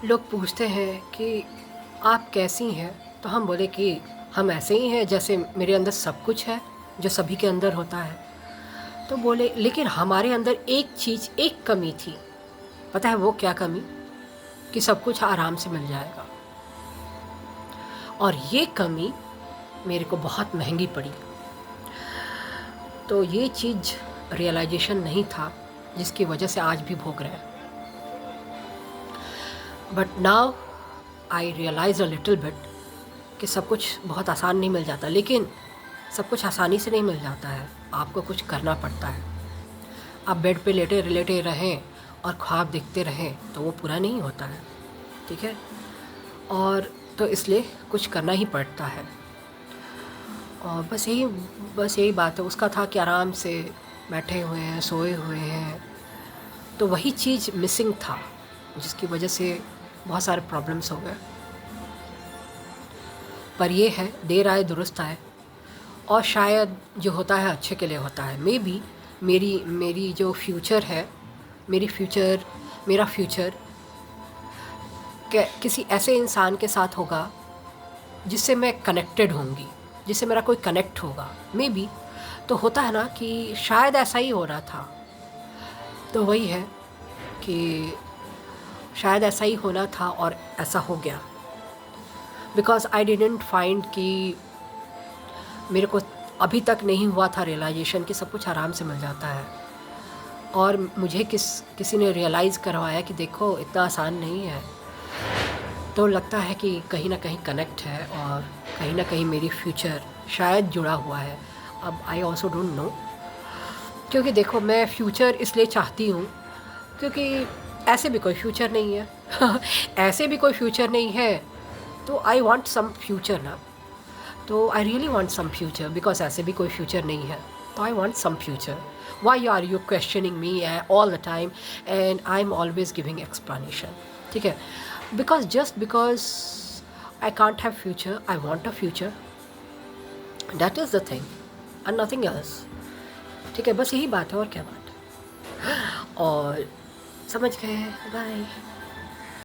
लोग पूछते हैं कि आप कैसी हैं? तो हम बोले कि हम ऐसे ही हैं जैसे मेरे अंदर सब कुछ है, जो सभी के अंदर होता है। तो बोले लेकिन हमारे अंदर एक चीज़, एक कमी थी। पता है वो क्या कमी? कि सब कुछ आराम से मिल जाएगा। और ये कमी मेरे को बहुत महँगी पड़ी। तो ये चीज़ रियलाइज़ेशन नहीं था, जिसकी वजह से आज भी भोग रहे हैं। But now I realise a little bit कि सब कुछ बहुत आसान नहीं मिल जाता, लेकिन सब कुछ आसानी से नहीं मिल जाता है, आपको कुछ करना पड़ता है। आप बेड पे लेटे लेटे रहें और ख्वाब देखते रहें तो वो पूरा नहीं होता है, ठीक है? और तो इसलिए कुछ करना ही पड़ता है। और बस यही बात है। उसका था कि आराम से बैठे हुए हैं, सोए हुए हैं, तो वही चीज़ मिसिंग था, जिसकी वजह से बहुत सारे प्रॉब्लम्स हो गए। पर ये है, देर आए दुरुस्त आए, और शायद जो होता है अच्छे के लिए होता है। मे बी मेरी जो फ्यूचर है, मेरा फ्यूचर किसी ऐसे इंसान के साथ होगा जिससे मैं कनेक्टेड होंगी, जिससे मेरा कोई कनेक्ट होगा। मे बी तो होता है ना कि शायद ऐसा ही हो रहा था। तो वही है कि शायद ऐसा ही होना था और ऐसा हो गया। बिकॉज़ आई डिडंट फाइंड कि मेरे को अभी तक नहीं हुआ था रियलाइजेशन कि सब कुछ आराम से मिल जाता है। और मुझे किसी ने रियलाइज़ करवाया कि देखो इतना आसान नहीं है। तो लगता है कि कहीं ना कहीं कनेक्ट है, और कहीं ना कहीं मेरी फ्यूचर शायद जुड़ा हुआ है। अब आई ऑल्सो डोंट नो, क्योंकि देखो मैं फ्यूचर इसलिए चाहती हूँ क्योंकि ऐसे भी कोई फ्यूचर नहीं है। ऐसे भी कोई फ्यूचर नहीं है, तो आई वांट सम फ्यूचर ना। तो I really want some future, because ऐसे भी कोई फ्यूचर नहीं है, तो I want some future. Why are you questioning me all the time and I am always giving explanation, ठीक है? Because I can't have future, I want a future, that is the thing and nothing else, ठीक है? बस यही बात है, और क्या बात है। और समझ गए? बाय।